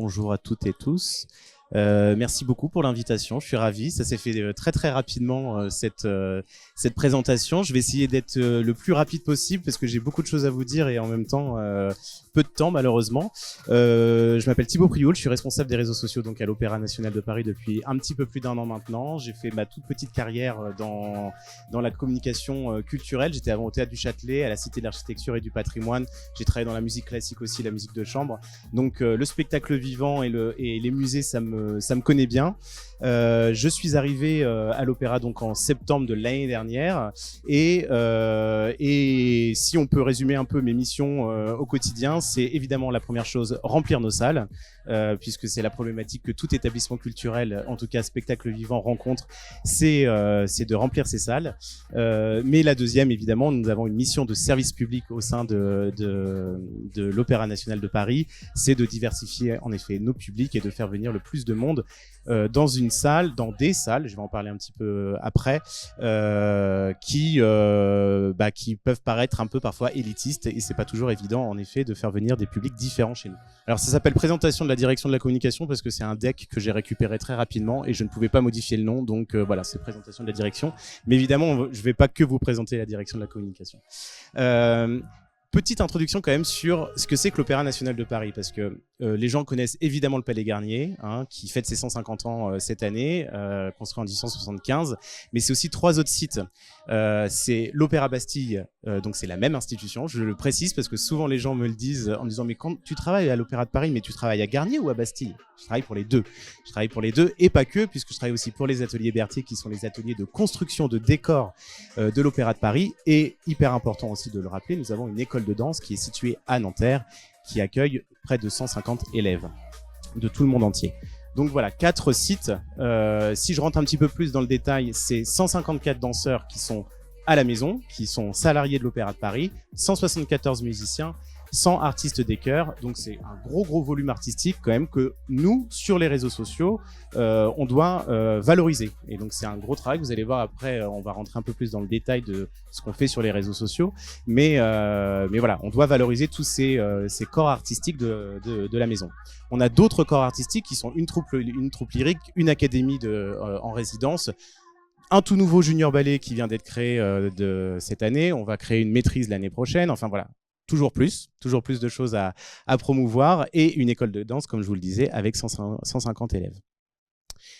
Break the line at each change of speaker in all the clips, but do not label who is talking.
bonjour à toutes et tous. Merci beaucoup pour l'invitation, je suis ravi. Ça s'est fait très très rapidement cette présentation. Je vais essayer d'être le plus rapide possible parce que j'ai beaucoup de choses à vous dire et en même temps peu de temps malheureusement. Je m'appelle Thibaut Prioul, je suis responsable des réseaux sociaux donc à l'Opéra National de Paris depuis un petit peu plus d'1 an maintenant. J'ai fait ma toute petite carrière dans la communication culturelle. J'étais avant au Théâtre du Châtelet, à la Cité de l'Architecture et du Patrimoine. J'ai travaillé dans la musique classique aussi, la musique de chambre. Donc le spectacle vivant et les musées, ça me connaît bien. Je suis arrivé à l'Opéra donc en septembre de l'année dernière et si on peut résumer un peu mes missions au quotidien, c'est évidemment la première chose, remplir nos salles, puisque c'est la problématique que tout établissement culturel, en tout cas spectacle vivant, rencontre, c'est de remplir ses salles. Mais la deuxième, évidemment, nous avons une mission de service public au sein de l'Opéra National de Paris, c'est de diversifier en effet nos publics et de faire venir le plus de monde dans une salle, dans des salles, je vais en parler un petit peu après, qui peuvent paraître un peu parfois élitistes et c'est pas toujours évident en effet de faire venir des publics différents chez nous. Alors ça s'appelle présentation de la direction de la communication parce que c'est un deck que j'ai récupéré très rapidement et je ne pouvais pas modifier le nom, donc voilà, c'est présentation de la direction. Mais évidemment, je vais pas que vous présenter la direction de la communication. Petite introduction quand même sur ce que c'est que l'Opéra National de Paris, parce que les gens connaissent évidemment le Palais Garnier, qui fête ses 150 ans cette année, construit en 1875, mais c'est aussi 3 autres sites. C'est l'Opéra Bastille, donc c'est la même institution, je le précise parce que souvent les gens me le disent en me disant mais quand tu travailles à l'Opéra de Paris, mais tu travailles à Garnier ou à Bastille? Je travaille pour les deux. Je travaille pour les deux et pas que, puisque je travaille aussi pour les ateliers Berthier, qui sont les ateliers de construction de décors de l'Opéra de Paris. Et hyper important aussi de le rappeler, nous avons une école de danse qui est située à Nanterre, qui accueille près de 150 élèves de tout le monde entier. Donc voilà, 4 sites. Si je rentre un petit peu plus dans le détail, c'est 154 danseurs qui sont à la maison, qui sont salariés de l'Opéra de Paris, 174 musiciens, 100 artistes des chœurs, donc c'est un gros volume artistique quand même que nous, sur les réseaux sociaux, on doit valoriser. Et donc c'est un gros travail, vous allez voir après, on va rentrer un peu plus dans le détail de ce qu'on fait sur les réseaux sociaux, mais voilà, on doit valoriser tous ces corps artistiques de la maison. On a d'autres corps artistiques qui sont une troupe lyrique, une académie en résidence, un tout nouveau junior ballet qui vient d'être créé de cette année, on va créer une maîtrise l'année prochaine, enfin voilà. Toujours plus de choses à promouvoir et une école de danse, comme je vous le disais, avec 150 élèves.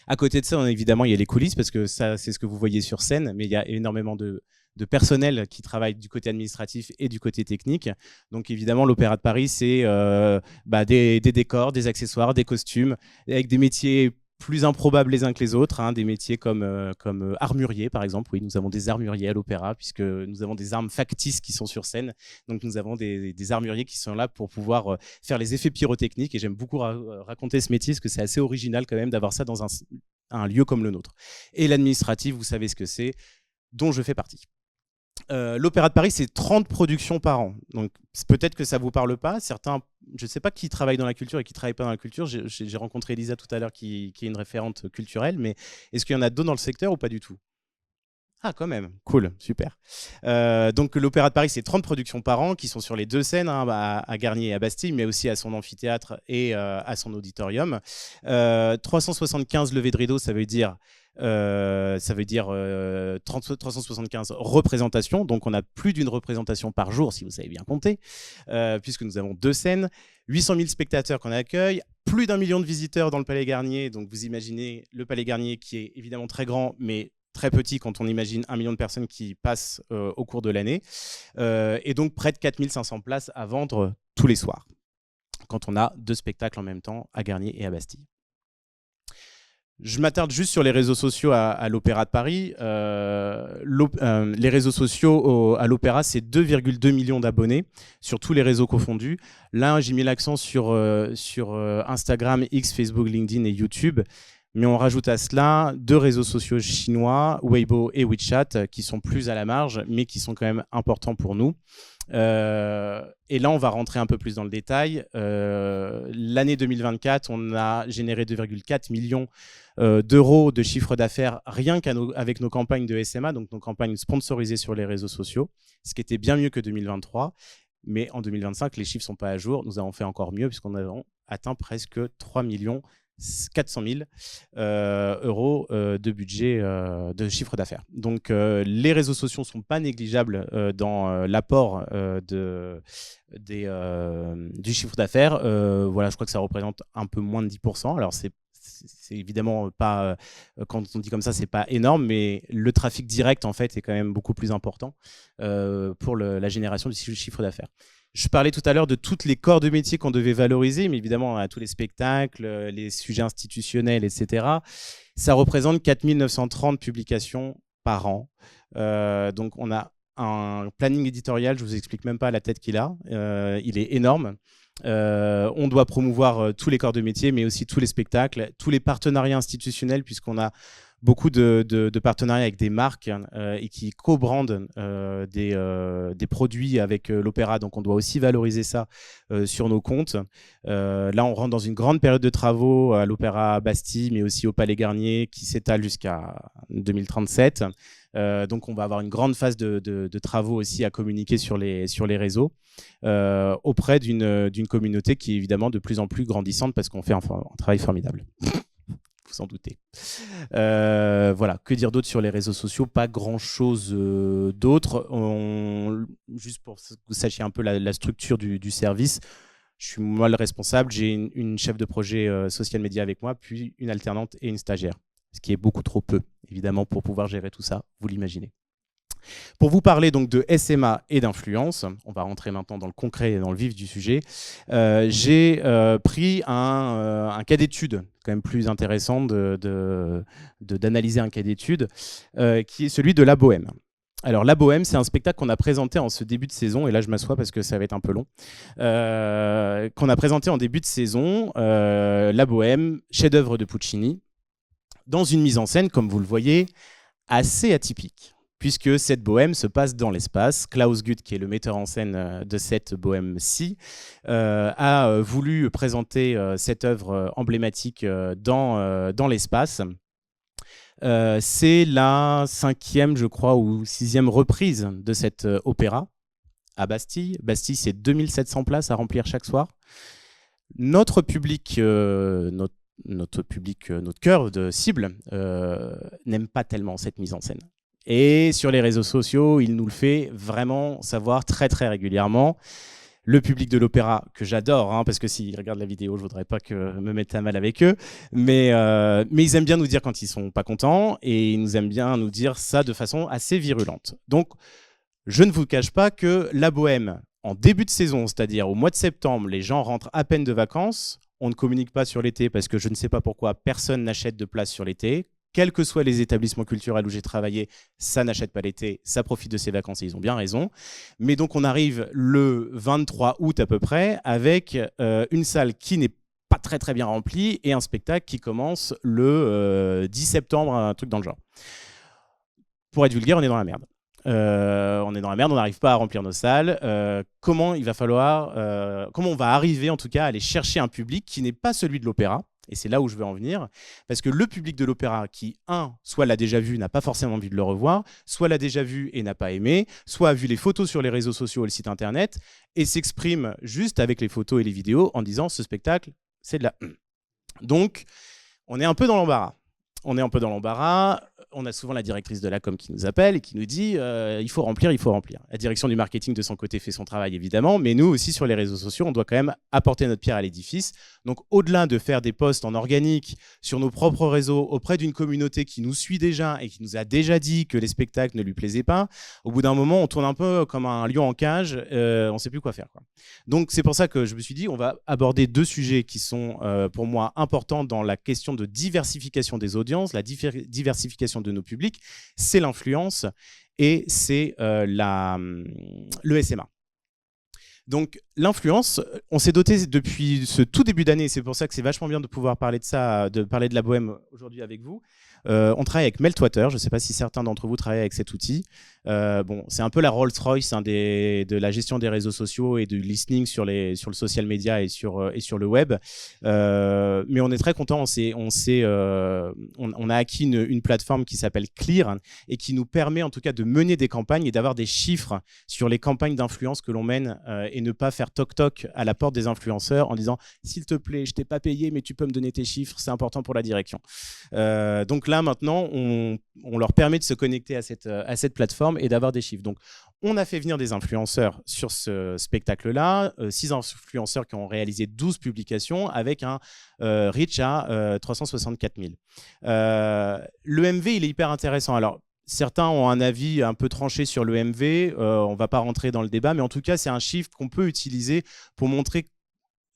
À côté de ça, évidemment, il y a les coulisses, parce que ça, c'est ce que vous voyez sur scène, mais il y a énormément de personnel qui travaille du côté administratif et du côté technique. Donc évidemment, l'Opéra de Paris, c'est des décors, des accessoires, des costumes, avec des métiers plus improbables les uns que les autres, des métiers comme armurier par exemple. Oui, nous avons des armuriers à l'opéra puisque nous avons des armes factices qui sont sur scène. Donc nous avons des armuriers qui sont là pour pouvoir faire les effets pyrotechniques et j'aime beaucoup raconter ce métier parce que c'est assez original quand même d'avoir ça dans un lieu comme le nôtre. Et l'administratif, vous savez ce que c'est, dont je fais partie. L'Opéra de Paris, c'est 30 productions par an. Donc peut-être que ça ne vous parle pas. Certains, je ne sais pas qui travaille dans la culture et qui ne travaille pas dans la culture. J'ai rencontré Elisa tout à l'heure qui est une référente culturelle, mais est-ce qu'il y en a d'autres dans le secteur ou pas du tout? Ah, quand même, cool, super. Donc l'Opéra de Paris, c'est 30 productions par an qui sont sur les 2 scènes, à Garnier et à Bastille, mais aussi à son amphithéâtre et à son auditorium. 375 levées de rideau, ça veut dire 375 représentations, donc on a plus d'une représentation par jour si vous savez bien compter, puisque nous avons 2 scènes, 800 000 spectateurs qu'on accueille, plus d'1 million de visiteurs dans le Palais Garnier, donc vous imaginez le Palais Garnier qui est évidemment très grand, mais très petit quand on imagine 1 million de personnes qui passent au cours de l'année, et donc près de 4500 places à vendre tous les soirs, quand on a 2 spectacles en même temps à Garnier et à Bastille. Je m'attarde juste sur les réseaux sociaux à l'Opéra de Paris. Les réseaux sociaux à l'Opéra, c'est 2,2 millions d'abonnés sur tous les réseaux confondus. Là, j'ai mis l'accent sur Instagram, X, Facebook, LinkedIn et YouTube. Mais on rajoute à cela 2 réseaux sociaux chinois, Weibo et WeChat, qui sont plus à la marge, mais qui sont quand même importants pour nous. Et là, on va rentrer un peu plus dans le détail. L'année 2024, on a généré 2,4 millions d'euros de chiffre d'affaires rien qu'avec nos campagnes de SMA, donc nos campagnes sponsorisées sur les réseaux sociaux, ce qui était bien mieux que 2023. Mais en 2025, les chiffres ne sont pas à jour. Nous avons fait encore mieux puisqu'on a atteint presque 3 400 000 euros de budget de chiffre d'affaires. Donc les réseaux sociaux ne sont pas négligeables dans l'apport du chiffre d'affaires. Voilà, je crois que ça représente un peu moins de 10%. Alors c'est évidemment pas, quand on dit comme ça, c'est pas énorme, mais le trafic direct en fait est quand même beaucoup plus important pour la génération du chiffre d'affaires. Je parlais tout à l'heure de toutes les corps de métier qu'on devait valoriser, mais évidemment, on a tous les spectacles, les sujets institutionnels, etc. Ça représente 4 930 publications par an. Donc, on a un planning éditorial, je ne vous explique même pas la tête qu'il a. Il est énorme. On doit promouvoir tous les corps de métier, mais aussi tous les spectacles, tous les partenariats institutionnels, puisqu'on a beaucoup de partenariats avec des marques et qui co-brandent des produits avec l'opéra. Donc, on doit aussi valoriser ça sur nos comptes. Là, on rentre dans une grande période de travaux à l'Opéra Bastille, mais aussi au Palais Garnier, qui s'étale jusqu'à 2037. Donc, on va avoir une grande phase de travaux aussi à communiquer sur les réseaux auprès d'une communauté qui est évidemment de plus en plus grandissante parce qu'on fait un travail formidable. Vous en doutez. Voilà, que dire d'autre sur les réseaux sociaux? Pas grand-chose d'autre. Juste pour que vous sachiez un peu la structure du service, je suis moi le responsable, j'ai une chef de projet social media avec moi, puis une alternante et une stagiaire, ce qui est beaucoup trop peu, évidemment, pour pouvoir gérer tout ça, vous l'imaginez. Pour vous parler donc de SMA et d'influence, on va rentrer maintenant dans le concret et dans le vif du sujet, j'ai pris un cas d'étude, quand même plus intéressant d'analyser un cas d'étude, qui est celui de La Bohème. Alors La Bohème, c'est un spectacle qu'on a présenté en ce début de saison, et là je m'assois parce que ça va être un peu long, qu'on a présenté en début de saison, La Bohème, chef-d'œuvre de Puccini, dans une mise en scène, comme vous le voyez, assez atypique, puisque cette bohème se passe dans l'espace. Klaus Guth, qui est le metteur en scène de cette bohème-ci, a voulu présenter cette œuvre emblématique dans l'espace. C'est la 5e, je crois, ou 6e reprise de cet opéra à Bastille. Bastille, c'est 2700 places à remplir chaque soir. Notre public, notre cœur de cible, n'aime pas tellement cette mise en scène. Et sur les réseaux sociaux, il nous le fait vraiment savoir très très régulièrement. Le public de l'opéra, que j'adore, hein, parce que s'ils regardent la vidéo, je ne voudrais pas me mettre à mal avec eux, mais ils aiment bien nous dire quand ils ne sont pas contents, et ils aiment bien nous dire ça de façon assez virulente. Donc, je ne vous cache pas que La Bohème, en début de saison, c'est-à-dire au mois de septembre, les gens rentrent à peine de vacances, on ne communique pas sur l'été parce que je ne sais pas pourquoi personne n'achète de place sur l'été. Quels que soient les établissements culturels où j'ai travaillé, ça n'achète pas l'été, ça profite de ses vacances et ils ont bien raison. Mais donc on arrive le 23 août à peu près avec une salle qui n'est pas très très bien remplie et un spectacle qui commence le 10 septembre, un truc dans le genre. Pour être vulgaire, on est dans la merde. On est dans la merde, on n'arrive pas à remplir nos salles. Comment on va arriver en tout cas à aller chercher un public qui n'est pas celui de l'opéra? Et c'est là où je veux en venir, parce que le public de l'opéra qui, soit l'a déjà vu, n'a pas forcément envie de le revoir, soit l'a déjà vu et n'a pas aimé, soit a vu les photos sur les réseaux sociaux et le site internet, et s'exprime juste avec les photos et les vidéos en disant « ce spectacle, c'est de la... ». Donc, on est un peu dans l'embarras. On a souvent la directrice de la com qui nous appelle et qui nous dit il faut remplir. La direction du marketing de son côté fait son travail évidemment, mais nous aussi sur les réseaux sociaux, on doit quand même apporter notre pierre à l'édifice. Donc au-delà de faire des posts en organique sur nos propres réseaux auprès d'une communauté qui nous suit déjà et qui nous a déjà dit que les spectacles ne lui plaisaient pas, au bout d'un moment, on tourne un peu comme un lion en cage, on ne sait plus quoi faire, quoi. Donc c'est pour ça que je me suis dit on va aborder 2 sujets qui sont pour moi importants dans la question de diversification des audiences, la diversification de nos publics, c'est l'influence et c'est le SMA. Donc l'influence, on s'est doté depuis ce tout début d'année, c'est pour ça que c'est vachement bien de pouvoir parler de ça, de parler de La Bohème aujourd'hui avec vous. On travaille avec Meltwater, je ne sais pas si certains d'entre vous travaillent avec cet outil. Bon, c'est un peu la Rolls-Royce de la gestion des réseaux sociaux et du listening sur le social media et sur le web. Mais on est très content. On a acquis une plateforme qui s'appelle Clear et qui nous permet en tout cas de mener des campagnes et d'avoir des chiffres sur les campagnes d'influence que l'on mène et ne pas faire toc-toc à la porte des influenceurs en disant « s'il te plaît, je t'ai pas payé, mais tu peux me donner tes chiffres, c'est important pour la direction ». Donc là, maintenant, on leur permet de se connecter à cette plateforme et d'avoir des chiffres. Donc, on a fait venir des influenceurs sur ce spectacle-là, 6 influenceurs qui ont réalisé 12 publications avec un reach à 364 000. Le MV, il est hyper intéressant. Alors, certains ont un avis un peu tranché sur le MV, on ne va pas rentrer dans le débat, mais en tout cas, c'est un chiffre qu'on peut utiliser pour montrer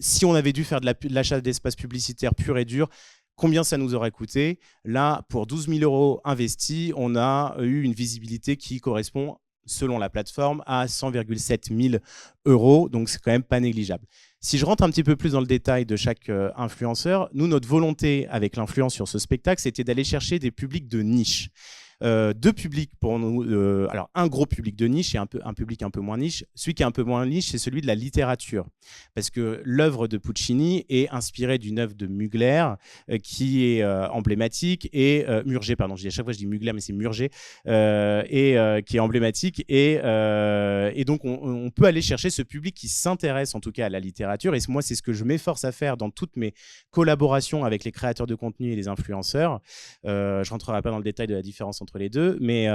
si on avait dû faire de l'achat d'espace publicitaire pur et dur, combien ça nous aurait coûté. Là, pour 12 000 € investis, on a eu une visibilité qui correspond, selon la plateforme, à 100,7 000 €, donc c'est quand même pas négligeable. Si je rentre un petit peu plus dans le détail de chaque influenceur, nous, notre volonté avec l'influence sur ce spectacle, c'était d'aller chercher des publics de niche. Deux publics pour nous, alors un gros public de niche et un public un peu moins niche. Celui qui est un peu moins niche, c'est celui de la littérature, parce que l'œuvre de Puccini est inspirée d'une œuvre de Mugler qui est emblématique, et Murger, pardon, à chaque fois je dis Mugler, mais c'est Murger, qui est emblématique, et donc on peut aller chercher ce public qui s'intéresse en tout cas à la littérature, et moi c'est ce que je m'efforce à faire dans toutes mes collaborations avec les créateurs de contenu et les influenceurs. Je ne rentrerai pas dans le détail de la différence entre les deux, mais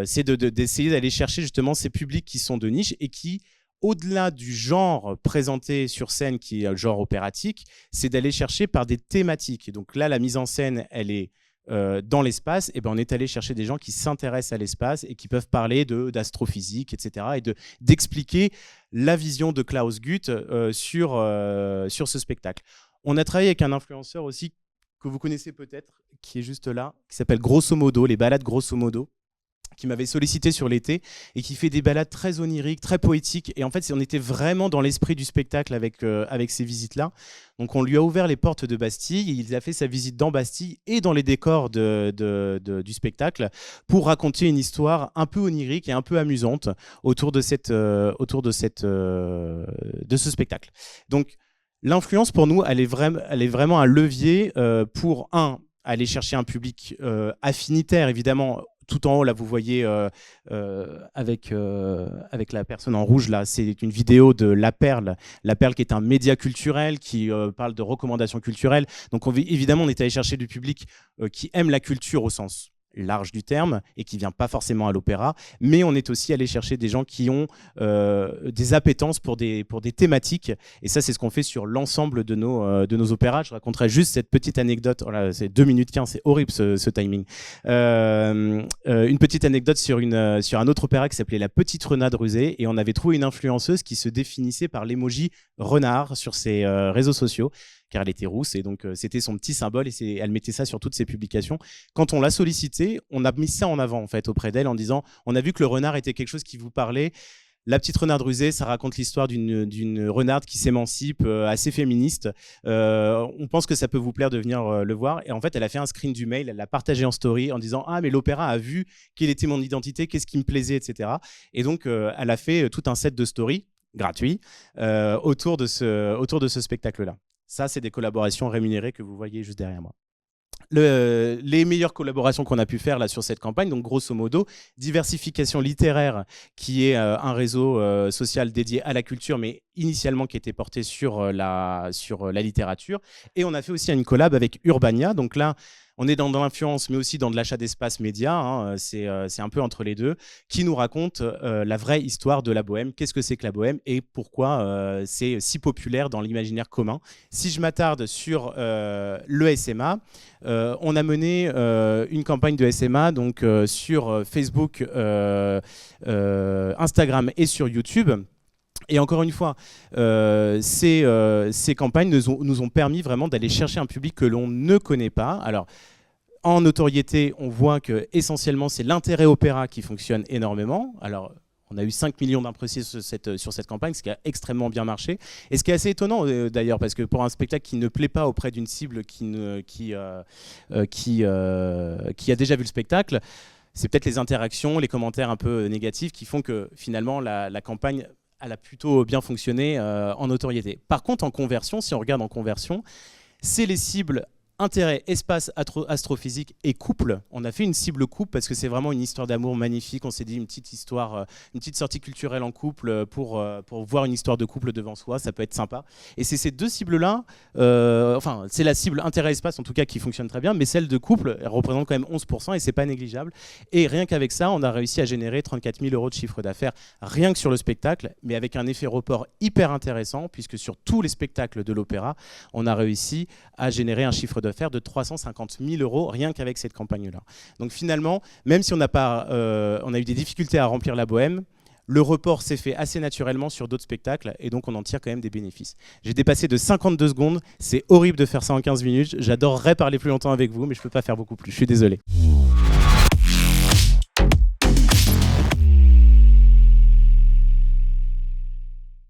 c'est d'essayer d'aller chercher justement ces publics qui sont de niche et qui, au-delà du genre présenté sur scène, qui est le genre opératique, c'est d'aller chercher par des thématiques. Et donc là, la mise en scène, elle est dans l'espace, et ben on est allé chercher des gens qui s'intéressent à l'espace et qui peuvent parler d'astrophysique, etc., et d'expliquer la vision de Klaus Guth sur ce spectacle. On a travaillé avec un influenceur aussi que vous connaissez peut-être, qui est juste là, qui s'appelle Grosso Modo, les balades Grosso Modo, qui m'avait sollicité sur l'été et qui fait des balades très oniriques, très poétiques. Et en fait, on était vraiment dans l'esprit du spectacle avec ces visites-là. Donc, on lui a ouvert les portes de Bastille. Il a fait sa visite dans Bastille et dans les décors du spectacle pour raconter une histoire un peu onirique et un peu amusante autour de ce spectacle. Donc, l'influence, pour nous, elle est vraiment un levier pour, aller chercher un public affinitaire, évidemment. Tout en haut, là, vous voyez avec la personne en rouge, là, c'est une vidéo de La Perle. La Perle qui est un média culturel qui parle de recommandations culturelles. Donc, évidemment, on est allé chercher du public qui aime la culture au sens large du terme et qui ne vient pas forcément à l'opéra, mais on est aussi allé chercher des gens qui ont des appétences pour des thématiques, et ça c'est ce qu'on fait sur l'ensemble de nos opéras. Je raconterai juste cette petite anecdote. Oh là, c'est 2 minutes 15, c'est horrible ce timing. Une petite anecdote sur un autre opéra qui s'appelait La Petite Renarde Rusée, et on avait trouvé une influenceuse qui se définissait par l'emoji renard sur ses réseaux sociaux, car elle était rousse, et donc c'était son petit symbole, et elle mettait ça sur toutes ses publications. Quand on l'a sollicité, on a mis ça en avant en fait auprès d'elle en disant on a vu que le renard était quelque chose qui vous parlait. La Petite Renarde Rusée, ça raconte l'histoire d'une renarde qui s'émancipe, assez féministe. On pense que ça peut vous plaire de venir le voir. Et en fait, elle a fait un screen du mail, elle l'a partagé en story en disant « Ah, mais l'opéra a vu quelle était mon identité, qu'est-ce qui me plaisait, etc. » Et donc, elle a fait tout un set de stories gratuits autour de ce spectacle-là. Ça, c'est des collaborations rémunérées que vous voyez juste derrière moi. Les meilleures collaborations qu'on a pu faire là sur cette campagne, donc grosso modo, Diversification littéraire, qui est un réseau social dédié à la culture, mais initialement qui était porté sur la littérature. Et on a fait aussi une collab avec Urbania. Donc là, on est dans l'influence, mais aussi dans de l'achat d'espace média. Hein, c'est un peu entre les deux, qui nous raconte la vraie histoire de la bohème. Qu'est-ce que c'est que la bohème et pourquoi c'est si populaire dans l'imaginaire commun. Si je m'attarde sur le SMA, on a mené une campagne de SMA donc, sur Facebook, Instagram et sur YouTube. Et encore une fois, ces campagnes nous ont permis vraiment d'aller chercher un public que l'on ne connaît pas. Alors, en notoriété, on voit que essentiellement c'est l'intérêt opéra qui fonctionne énormément. Alors, on a eu 5 millions d'impressions sur cette campagne, ce qui a extrêmement bien marché. Et ce qui est assez étonnant d'ailleurs, parce que pour un spectacle qui ne plaît pas auprès d'une cible qui a déjà vu le spectacle, c'est peut-être les interactions, les commentaires un peu négatifs qui font que finalement la campagne elle a plutôt bien fonctionné en notoriété. Par contre, en conversion, si on regarde en conversion, c'est les cibles intérêt, espace, astrophysique et couple. On a fait une cible couple parce que c'est vraiment une histoire d'amour magnifique. On s'est dit une petite histoire, une petite sortie culturelle en couple pour voir une histoire de couple devant soi. Ça peut être sympa. Et c'est ces deux cibles-là, enfin, c'est la cible intérêt-espace en tout cas qui fonctionne très bien, mais celle de couple, elle représente quand même 11% et c'est pas négligeable. Et rien qu'avec ça, on a réussi à générer 34 000 € de chiffre d'affaires rien que sur le spectacle, mais avec un effet report hyper intéressant puisque sur tous les spectacles de l'opéra, on a réussi à générer un chiffre d'affaires de 350 000 € rien qu'avec cette campagne-là. Donc finalement, même si on a eu des difficultés à remplir la Bohème, le report s'est fait assez naturellement sur d'autres spectacles et donc on en tire quand même des bénéfices. J'ai dépassé de 52 secondes, c'est horrible de faire ça en 15 minutes, j'adorerais parler plus longtemps avec vous mais je ne peux pas faire beaucoup plus, je suis désolé.